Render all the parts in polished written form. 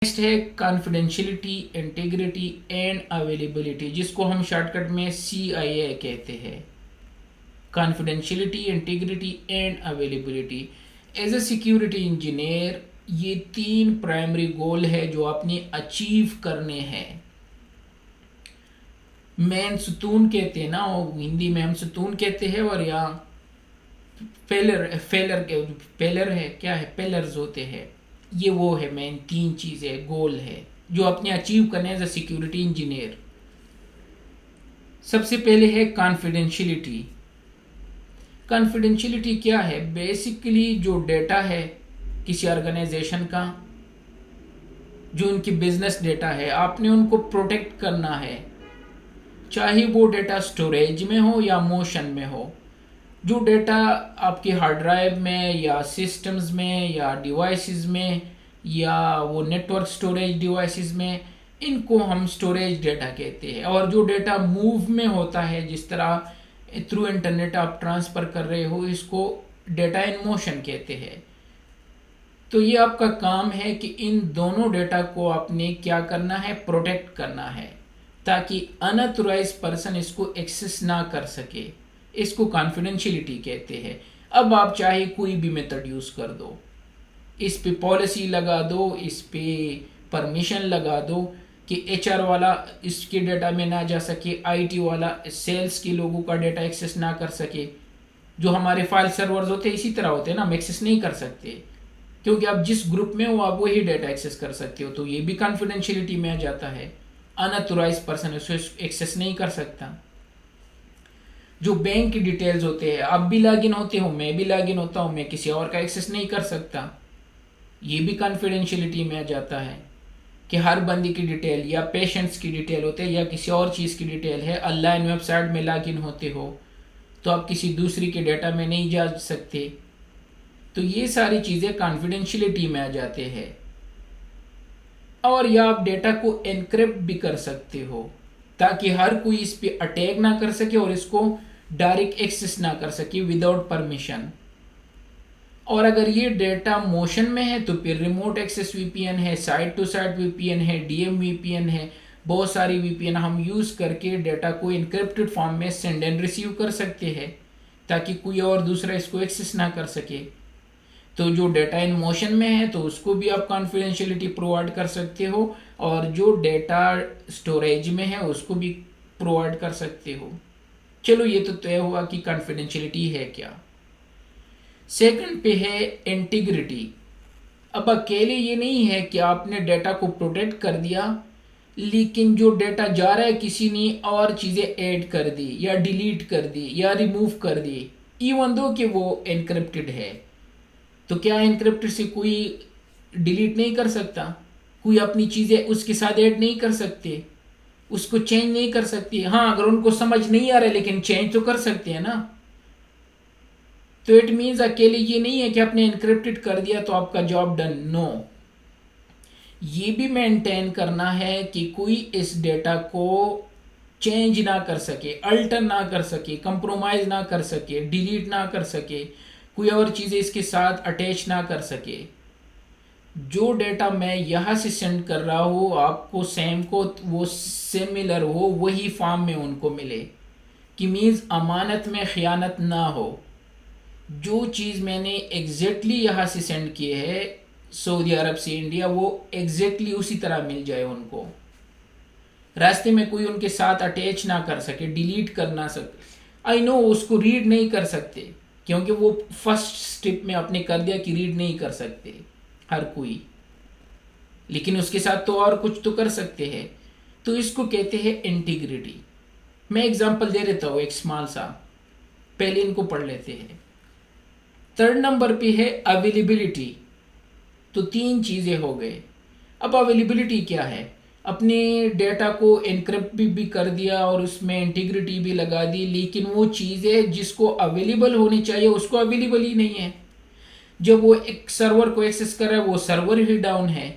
Next है confidentiality, integrity and availability, जिसको हम शॉर्टकट में CIA कहते हैं। Confidentiality, integrity and availability. As a security engineer ये 3 प्राइमरी गोल है जो आपने अचीव करने हैं। मेन सुतून कहते हैं ना, हिंदी में हम सुतून कहते हैं, और यहाँ पेलर है, क्या है, पेलर्स होते हैं। ये वो है मेन 3 चीजें, गोल है जो अपने अचीव करने एज ए सिक्योरिटी इंजीनियर। सबसे पहले है कॉन्फिडेंशियलिटी। कॉन्फिडेंशियलिटी क्या है? बेसिकली जो डेटा है किसी ऑर्गेनाइजेशन का, जो उनकी बिजनेस डेटा है, आपने उनको प्रोटेक्ट करना है, चाहे वो डेटा स्टोरेज में हो या मोशन में हो। जो डेटा आपके हार्ड ड्राइव में या सिस्टम्स में या डिवाइसेस में या वो नेटवर्क स्टोरेज डिवाइसेस में, इनको हम स्टोरेज डेटा कहते हैं। और जो डेटा मूव में होता है, जिस तरह थ्रू इंटरनेट आप ट्रांसफर कर रहे हो, इसको डेटा इन मोशन कहते हैं। तो ये आपका काम है कि इन दोनों डेटा को आपने क्या करना है, प्रोटेक्ट करना है, ताकि अनऑथराइज पर्सन इसको एक्सेस ना कर सके। इसको कॉन्फिडेंशियलिटी कहते हैं। अब आप चाहे कोई भी मेथड यूज कर दो, इस पे पॉलिसी लगा दो, इस पे परमिशन लगा दो कि HR वाला इसके डेटा में ना जा सके, IT वाला सेल्स के लोगों का डेटा एक्सेस ना कर सके। जो हमारे फाइल सर्वर्स होते हैं इसी तरह होते हैं ना, हम एक्सेस नहीं कर सकते, क्योंकि आप जिस ग्रुप में हो आप वही डेटा एक्सेस कर सकते हो। तो ये भी कॉन्फिडेंशियलिटी में आ जाता है। अनऑथराइज पर्सन उसको एक्सेस नहीं कर सकता। जो बैंक की डिटेल्स होते हैं, आप भी लॉगिन होते हो, मैं भी लॉगिन होता हूं, मैं किसी और का एक्सेस नहीं कर सकता। ये भी कॉन्फिडेंशियलिटी में आ जाता है कि हर बंदी की डिटेल या पेशेंट्स की डिटेल होते हैं या किसी और चीज़ की डिटेल है, ऑनलाइन वेबसाइट में लॉगिन होते हो तो आप किसी दूसरी के डेटा में नहीं जा सकते। तो ये सारी चीज़ें कॉन्फिडेंशियलिटी में आ जाते हैं। और या आप डेटा को एनक्रिप्ट भी कर सकते हो, ताकि हर कोई इस पे अटैक ना कर सके और इसको डायरेक्ट एक्सेस ना कर सके विदाउट परमिशन। और अगर ये डेटा मोशन में है तो फिर रिमोट एक्सेस VPN है, साइट टू साइट VPN है, DM VPN है, बहुत सारी VPN हम यूज करके डेटा को इनक्रिप्टेड फॉर्म में सेंड एंड रिसीव कर सकते हैं, ताकि कोई और दूसरा इसको एक्सेस ना कर सके। तो जो डेटा इन मोशन में है तो उसको भी आप कॉन्फिडेंशियलिटी प्रोवाइड कर सकते हो, और जो डेटा स्टोरेज में है उसको भी प्रोवाइड कर सकते हो। चलो ये तो तय हुआ कि कॉन्फिडेंशियलिटी है क्या। सेकंड पे है इंटीग्रिटी। अब अकेले ये नहीं है कि आपने डेटा को प्रोटेक्ट कर दिया, लेकिन जो डेटा जा रहा है किसी ने और चीज़ें ऐड कर दी या डिलीट कर दी या रिमूव कर दी, इवन दो कि वो एनक्रिप्टेड है। तो क्या एनक्रिप्टेड से कोई डिलीट नहीं कर सकता? कोई अपनी चीज़ें उसके साथ ऐड नहीं कर सकते, उसको चेंज नहीं कर सकती। हाँ, अगर उनको समझ नहीं आ रहा है लेकिन चेंज तो कर सकते हैं ना। तो इट मीन्स अकेले ये नहीं है कि आपने एनक्रिप्टेड कर दिया तो आपका जॉब डन। नो, ये भी मेंटेन करना है कि कोई इस डेटा को चेंज ना कर सके, अल्टर ना कर सके, कंप्रोमाइज ना कर सके, डिलीट ना कर सके, कोई और चीज़ें इसके साथ अटैच ना कर सके। जो डेटा मैं यहाँ से सेंड कर रहा हूँ आपको सेम को, वो सिमिलर हो, वही फॉर्म में उनको मिले, कि मीन्स अमानत में खयानत ना हो। जो चीज़ मैंने एग्जैक्टली यहाँ से सेंड की है सऊदी अरब से इंडिया, वो एग्जैक्टली उसी तरह मिल जाए उनको, रास्ते में कोई उनके साथ अटैच ना कर सके, डिलीट कर ना सके। आई नो उसको रीड नहीं कर सकते, क्योंकि वो फर्स्ट स्टेप में आपने कर दिया कि रीड नहीं कर सकते हर कोई, लेकिन उसके साथ तो और कुछ तो कर सकते हैं। तो इसको कहते हैं इंटीग्रिटी। मैं एग्जांपल दे देता हूँ एक स्मॉल सा, पहले इनको पढ़ लेते हैं। 3rd नंबर पे है अवेलेबिलिटी। तो 3 चीज़ें हो गए। अब अवेलेबिलिटी क्या है? अपने डेटा को एनक्रिप्ट भी कर दिया और उसमें इंटीग्रिटी भी लगा दी, लेकिन वो चीज़ें जिसको अवेलेबल होनी चाहिए उसको अवेलेबल ही नहीं है। जब वो एक सर्वर को एक्सेस कर रहा है वो सर्वर ही डाउन है।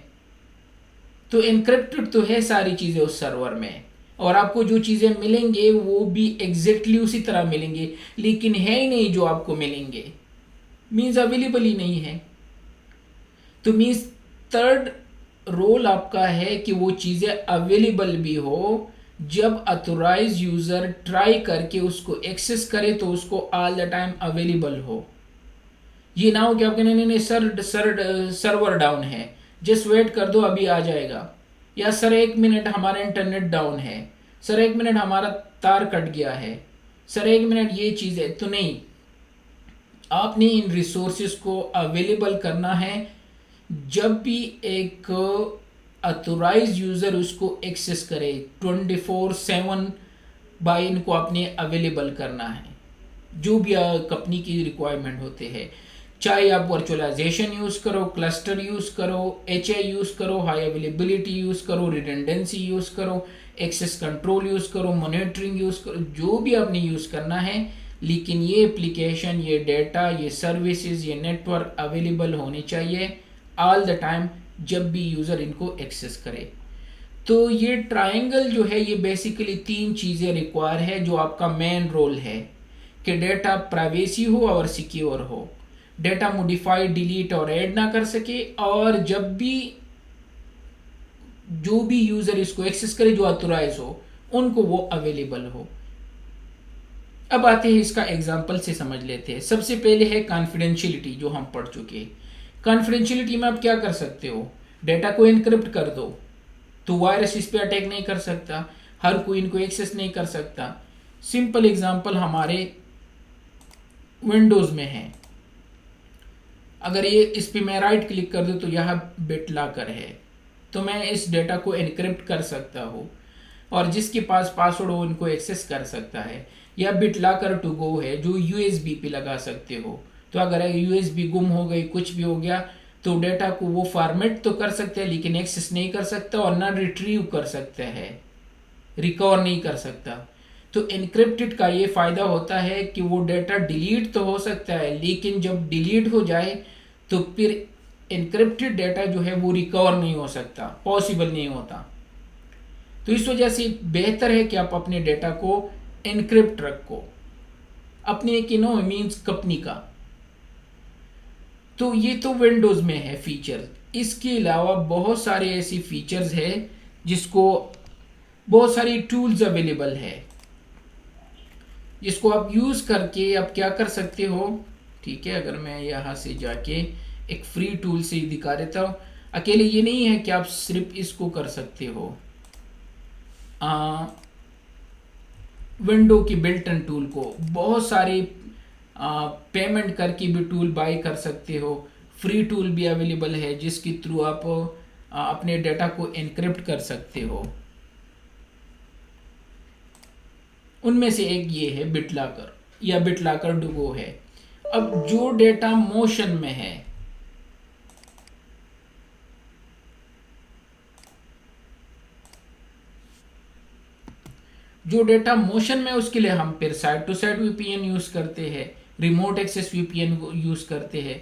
तो एनक्रिप्टेड तो है सारी चीज़ें उस सर्वर में, और आपको जो चीज़ें मिलेंगे वो भी एग्जैक्टली उसी तरह मिलेंगे, लेकिन है ही नहीं जो आपको मिलेंगे, मीन्स अवेलेबल ही नहीं है। तो मीन्स 3rd रोल आपका है कि वो चीज़ें अवेलेबल भी हो, जब अथोराइज यूज़र ट्राई करके उसको एक्सेस करे तो उसको ऑल द टाइम अवेलेबल हो। ये ना हो कि आप कहने नहीं नहीं सर्वर डाउन है, जस्ट वेट कर दो अभी आ जाएगा, या सर 1 मिनट हमारा इंटरनेट डाउन है, सर 1 मिनट हमारा तार कट गया है, सर 1 मिनट ये चीज़ है। तो नहीं, आपने इन रिसोर्सेज को अवेलेबल करना है। जब भी एक अथोराइज यूज़र उसको एक्सेस करे 24/7 बाय इनको आपने अवेलेबल करना है, जो भी कंपनी की रिक्वायरमेंट होते हैं। चाहे आप वर्चुअलाइजेशन यूज़ करो, क्लस्टर यूज़ करो, HA यूज़ करो, हाई अवेलेबिलिटी यूज़ करो, रिडंडेंसी यूज़ करो, एक्सेस कंट्रोल यूज़ करो, मॉनिटरिंग यूज़ करो, जो भी आपने यूज़ करना है, लेकिन ये एप्लीकेशन, ये डेटा, ये सर्विसेज, ये नेटवर्क अवेलेबल होने चाहिए ऑल द टाइम जब भी यूज़र इनको एक्सेस करे। तो ये ट्रायंगल जो है, ये बेसिकली 3 चीज़ें रिक्वायर है, जो आपका मेन रोल है कि डेटा प्राइवेसी हो और सिक्योर हो, डेटा मॉडिफाई, डिलीट और ऐड ना कर सके, और जब भी जो भी यूज़र इसको एक्सेस करे जो ऑथोराइज हो, उनको वो अवेलेबल हो। अब आते हैं इसका एग्जाम्पल से समझ लेते हैं। सबसे पहले है कॉन्फिडेंशियलिटी, जो हम पढ़ चुके हैं। कॉन्फिडेंशियलिटी में आप क्या कर सकते हो, डेटा को एनक्रिप्ट कर दो तो वायरस इस पे अटैक नहीं कर सकता, हर कोई इनको एक्सेस नहीं कर सकता। सिंपल एग्जांपल हमारे विंडोज में है, अगर ये इस पे मैं राइट क्लिक कर दूं तो यहाँ बिटलॉकर है, तो मैं इस डेटा को एनक्रिप्ट कर सकता हूँ और जिसके पास पासवर्ड हो उनको एक्सेस कर सकता है। या बिटलॉकर टू गो है, जो USB पे लगा सकते हो, तो अगर USB गुम हो गई, कुछ भी हो गया, तो डेटा को वो फॉर्मेट तो कर सकते हैं लेकिन एक्सेस नहीं कर सकता और ना रिट्रीव कर सकता है, रिकवर नहीं कर सकता। तो एनक्रिप्टेड का ये फायदा होता है कि वो डेटा डिलीट तो हो सकता है, लेकिन जब डिलीट हो जाए तो फिर एनक्रिप्टेड डेटा जो है वो रिकवर नहीं हो सकता, पॉसिबल नहीं होता। तो इस वजह से बेहतर है कि आप अपने डेटा को एनक्रिप्ट रखो, अपने मीन्स कंपनी का। तो ये तो विंडोज में है फीचर। इसके अलावा बहुत सारे ऐसी फीचर्स है जिसको बहुत सारी टूल्स अवेलेबल है, जिसको आप यूज करके आप क्या कर सकते हो। ठीक है, अगर मैं यहाँ से जाके एक फ्री टूल से दिखा देता हूँ। अकेले ये नहीं है कि आप सिर्फ इसको कर सकते हो, विंडो की बिल्टन टूल को बहुत सारी पेमेंट करके भी टूल बाय कर सकते हो। फ्री टूल भी अवेलेबल है जिसके थ्रू आप अपने डेटा को एनक्रिप्ट कर सकते हो। उनमें से एक ये है बिटलॉकर या बिटलॉकर टू गो है। अब जो डेटा मोशन में है, जो डेटा मोशन में, उसके लिए हम फिर side to side VPN use करते हैं, रिमोट एक्सेस VPN यूज करते हैं।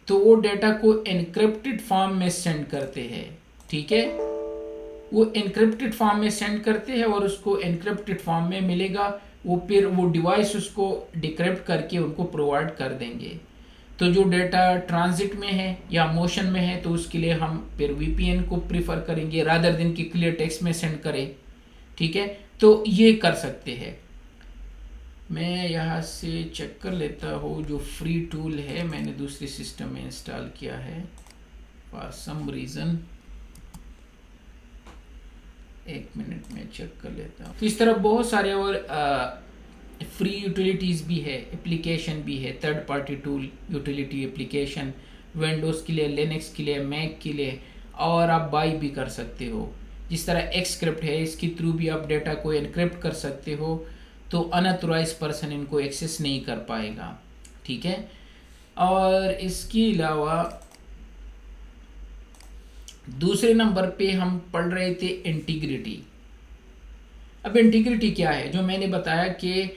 तो वो डेटा को एनक्रिप्टेड फॉर्म में सेंड करते हैं। ठीक है, वो एनक्रिप्टेड फॉर्म में सेंड करते हैं और उसको एनक्रिप्टेड फॉर्म में मिलेगा, वो फिर वो डिवाइस उसको डिक्रिप्ट करके उनको प्रोवाइड कर देंगे। तो जो डेटा ट्रांजिट में है या मोशन में है तो उसके लिए हम फिर VPN को प्रीफर करेंगे रादर देन कि क्लियर टेक्स्ट में सेंड करें। ठीक है, तो ये कर सकते हैं। मैं यहाँ से चेक कर लेता हूँ, जो फ्री टूल है मैंने दूसरे सिस्टम में इंस्टॉल किया है फॉर सम रीज़न। 1 मिनट में चेक कर लेता हूँ। तो इस तरह बहुत सारे और फ्री यूटिलिटीज़ भी है, एप्लीकेशन भी है, third party tool utility application, Windows के लिए, लिनक्स के लिए, मैक के लिए, और आप बाई भी कर सकते हो। जिस तरह एक्सक्रिप्ट है, इसके थ्रू भी आप डेटा को एनक्रिप्ट कर सकते हो, तो अनऑथोराइज पर्सन इनको एक्सेस नहीं कर पाएगा। ठीक है, और इसके अलावा दूसरे नंबर पे हम पढ़ रहे थे इंटीग्रिटी। अब इंटीग्रिटी क्या है, जो मैंने बताया कि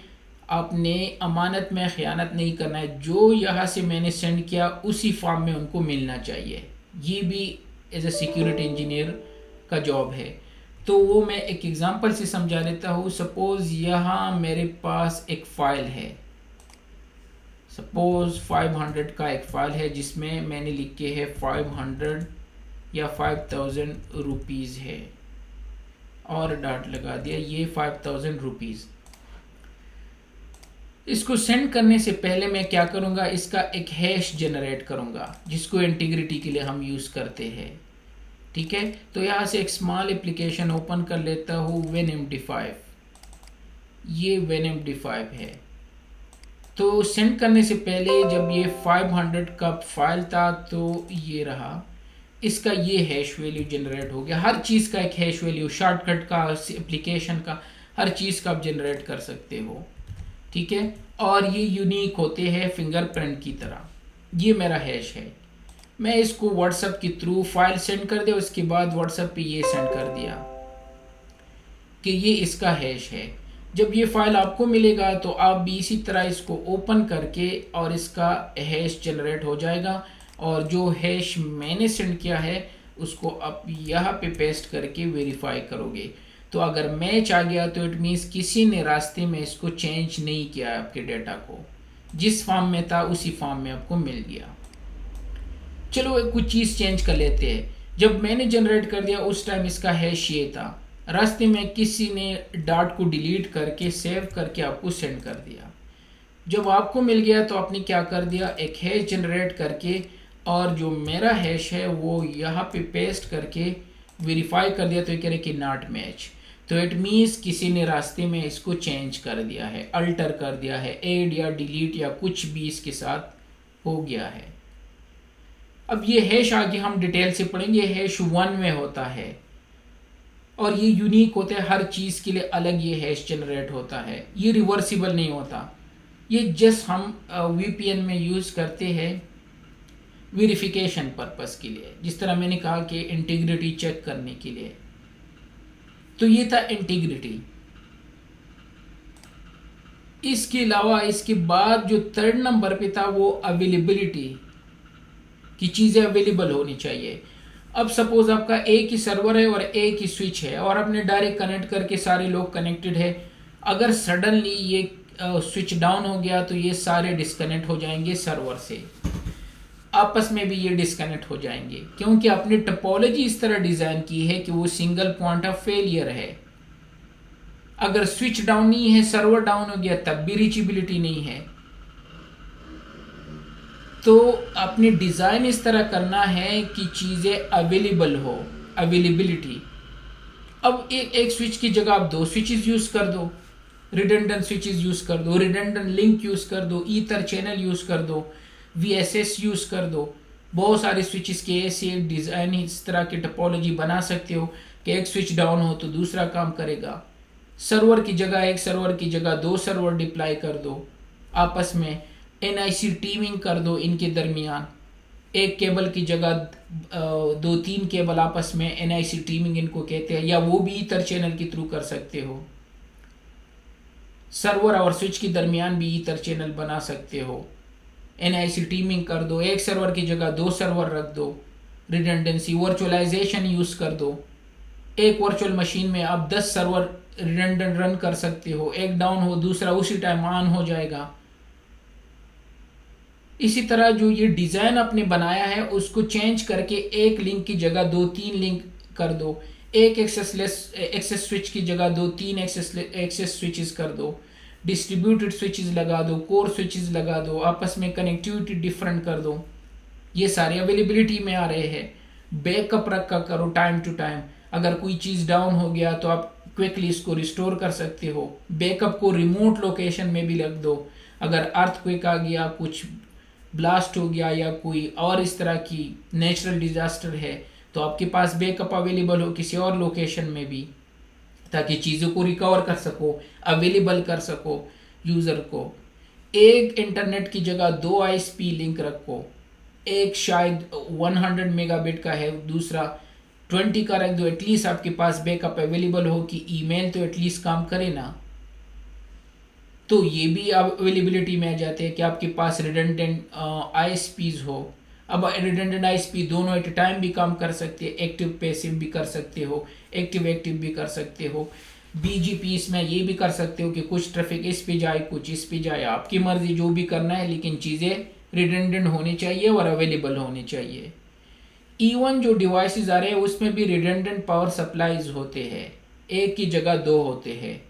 आपने अमानत में खयानत नहीं करना है, जो यहाँ से मैंने सेंड किया उसी फॉर्म में उनको मिलना चाहिए। ये भी एज ए सिक्योरिटी इंजीनियर का जॉब है। तो वो मैं एक एग्जांपल से समझा देता हूँ। सपोज यहाँ मेरे पास एक फाइल है, सपोज 500 का एक फाइल है जिसमें मैंने लिखे है 500 या 5000 रुपीज़ है, और डॉट लगा दिया, ये 5000 रुपीज़। इसको सेंड करने से पहले मैं क्या करूँगा, इसका एक हैश जनरेट करूँगा जिसको इंटीग्रिटी के लिए हम यूज़ करते हैं। ठीक है, तो यहाँ से एक स्मॉल एप्लीकेशन ओपन कर लेता हूँ, WinMD5। ये WinMD5 है। तो सेंड करने से पहले जब ये 500 का फाइल था तो ये रहा, इसका ये हैश वैल्यू जनरेट हो गया। हर चीज़ का एक हैश वैल्यू, शॉर्टकट का, एप्लीकेशन का, हर चीज़ का आप जनरेट कर सकते हो। ठीक है, और ये यूनिक होते हैं फिंगरप्रिंट की तरह। ये मेरा हैश है, मैं इसको व्हाट्सएप के थ्रू फाइल सेंड कर दिया, उसके बाद व्हाट्सएप पे ये सेंड कर दिया कि ये इसका हैश है। जब ये फाइल आपको मिलेगा तो आप भी इसी तरह इसको ओपन करके और इसका हैश जनरेट हो जाएगा, और जो हैश मैंने सेंड किया है उसको आप यहाँ पे पेस्ट करके वेरीफाई करोगे। तो अगर मैच आ गया तो इट मीन्स किसी ने रास्ते में इसको चेंज नहीं किया है, आपके डेटा को जिस फॉर्म में था उसी फॉर्म में आपको मिल गया। चलो कुछ चीज़ चेंज कर लेते हैं। जब मैंने जनरेट कर दिया उस टाइम इसका हैश ये था, रास्ते में किसी ने डॉट को डिलीट करके सेव करके आपको सेंड कर दिया। जब आपको मिल गया तो आपने क्या कर दिया, एक हैश जनरेट करके और जो मेरा हैश है वो यहाँ पे पेस्ट करके वेरीफाई कर दिया, तो ये कह रहे कि नॉट मैच। तो इट मीन्स किसी ने रास्ते में इसको चेंज कर दिया है, अल्टर कर दिया है, ऐड या डिलीट या कुछ भी इसके साथ हो गया है। अब ये हैश आगे हम डिटेल से पढ़ेंगे। हैश 1 में होता है और ये यूनिक होता है, हर चीज़ के लिए अलग ये हैश जनरेट होता है। ये रिवर्सिबल नहीं होता, ये जस्ट हम VPN में यूज़ करते हैं वेरिफिकेशन पर्पस के लिए, जिस तरह मैंने कहा कि इंटीग्रिटी चेक करने के लिए। तो ये था इंटीग्रिटी। इसके अलावा इसके बाद जो 3rd नंबर पे था वो अवेलेबिलिटी, की चीज़ें अवेलेबल होनी चाहिए। अब सपोज आपका एक ही सर्वर है और एक ही स्विच है और आपने डायरेक्ट कनेक्ट करके सारे लोग कनेक्टेड है, अगर सडनली ये स्विच डाउन हो गया तो ये सारे डिस्कनेक्ट हो जाएंगे सर्वर से, आपस में भी ये डिस्कनेक्ट हो जाएंगे, क्योंकि आपने टोपोलॉजी इस तरह डिजाइन की है कि वो सिंगल पॉइंट ऑफ फेलियर है। अगर स्विच डाउन नहीं है, सर्वर डाउन हो गया, तब भी रीचेबिलिटी नहीं है। तो अपनी डिजाइन इस तरह करना है कि चीजें अवेलेबल हो, अवेलेबिलिटी। अब एक स्विच की जगह आप 2 स्विचेस यूज कर दो, रिडंडेंट स्विचेस यूज कर दो, रिडंडेंट लिंक यूज कर दो, ईथर चैनल यूज कर दो, VSS यूज कर दो। बहुत सारे स्विचेस के ऐसे डिजाइन इस तरह की टोपोलॉजी बना सकते हो कि एक स्विच डाउन हो तो दूसरा काम करेगा। सर्वर की जगह, एक सर्वर की जगह 2 सर्वर डिप्लॉय कर दो, आपस में NIC टीमिंग कर दो इनके दरमियान, एक केबल की जगह 2-3 केबल आपस में, NIC टीमिंग इनको कहते हैं, या वो भी ईथर चैनल के थ्रू कर सकते हो। सर्वर और स्विच के दरमियान भी ईथर चैनल बना सकते हो, NIC टीमिंग कर दो, एक सर्वर की जगह 2 सर्वर रख दो, रिडंडेंसी, वर्चुअलाइजेशन यूज कर दो। एक वर्चुअल मशीन में आप 10 सर्वर रिडंडेंट रन कर सकते हो, एक डाउन हो दूसरा उसी टाइम ऑन हो जाएगा। इसी तरह जो ये डिजाइन आपने बनाया है उसको चेंज करके एक लिंक की जगह 2-3 लिंक कर दो, एक एक्सेस स्विच की जगह 2-3 एक्सेस स्विचेस कर दो, डिस्ट्रीब्यूटेड स्विचेस लगा दो, कोर स्विचेस लगा दो, आपस में कनेक्टिविटी डिफरेंट कर दो। ये सारे अवेलेबिलिटी में आ रहे हैं। बैकअप रखा करो टाइम टू टाइम, अगर कोई चीज़ डाउन हो गया तो आप क्विकली इसको रिस्टोर कर सकते हो। बैकअप को रिमोट लोकेशन में भी रख दो, अगर अर्थक्वेक आ गया, कुछ ब्लास्ट हो गया या कोई और इस तरह की नेचुरल डिजास्टर है तो आपके पास बैकअप अवेलेबल हो किसी और लोकेशन में भी, ताकि चीज़ों को रिकवर कर सको, अवेलेबल कर सको यूज़र को। एक इंटरनेट की जगह 2 ISP लिंक रखो, एक शायद 100 मेगाबिट का है, दूसरा 20 का रख दो, एटलीस्ट आपके पास बैकअप अवेलेबल हो कि ईमेल तो एटलीस्ट काम करे ना। तो ये भी अवेलेबिलिटी में आ जाते हैं कि आपके पास रिडंडेंट ISPs हो। अब रिडंडेंट ISP दोनों एट टाइम भी काम कर सकते हैं, एक्टिव पैसिव भी कर सकते हो, एक्टिव भी कर सकते हो। BGP इसमें ये भी कर सकते हो कि कुछ ट्रैफिक इस पे जाए, कुछ इस पे जाए, आपकी मर्जी जो भी करना है, लेकिन चीज़ें रिडंडेंट होनी चाहिए और अवेलेबल होनी चाहिए। इवन जो डिवाइसेस आ रहे हैं उसमें भी रिडंडेंट पावर सप्लाईज होते हैं, एक की जगह दो होते हैं।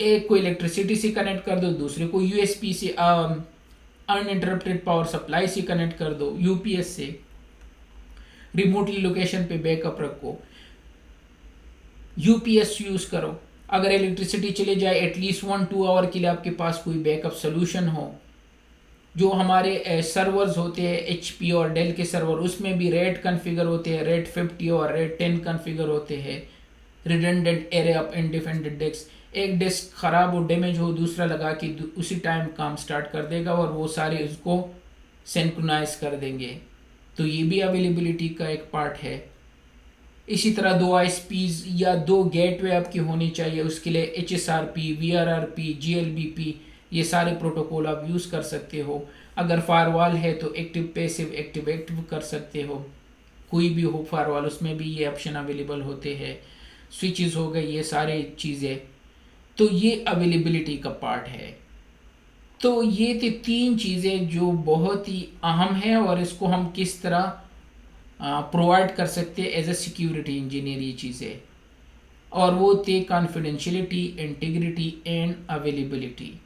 एक को इलेक्ट्रिसिटी से कनेक्ट कर दो, दूसरे को यूएसपी से अनइंटरप्टेड पावर सप्लाई से कनेक्ट कर दो, यूपीएस से। रिमोटली लोकेशन पे बैकअप रखो, यूपीएस यूज करो। अगर इलेक्ट्रिसिटी चले जाए एटलीस्ट 1-2 आवर के लिए आपके पास कोई बैकअप सोल्यूशन हो। जो हमारे सर्वर्स होते हैं एचपी और डेल के सर्वर, उसमें भी रेड कॉन्फ़िगर होते हैं, रेड 50 और रेड 10 कॉन्फ़िगर होते हैं। Redundant array of independent desk, एक डेस्क खराब हो, डैमेज हो, दूसरा लगा के उसी टाइम काम स्टार्ट कर देगा और वो सारे उसको सिंक्रोनाइज कर देंगे। तो ये भी अवेलेबिलिटी का एक पार्ट है। इसी तरह 2 आईएसपीज या 2 गेटवे आपकी होनी चाहिए, उसके लिए HSRP, VRRP, GLBP, ये सारे प्रोटोकॉल आप यूज़ कर सकते हो। अगर फायरवॉल है तो एक्टिव पैसिव एक्टिव एक्टिव कर सकते हो, कोई भी हो फायरवॉल, उसमें भी ये ऑप्शन अवेलेबल होते हैं। स्विचेस हो गए, ये सारे चीज़ें, तो ये अवेलेबिलिटी का पार्ट है। तो ये थी 3 चीज़ें जो बहुत ही अहम है और इसको हम किस तरह प्रोवाइड कर सकते हैं एज ए सिक्योरिटी इंजीनियर, ये चीज़ें। और वो थे कॉन्फिडेंशियलिटी, इंटीग्रिटी एंड अवेलेबिलिटी।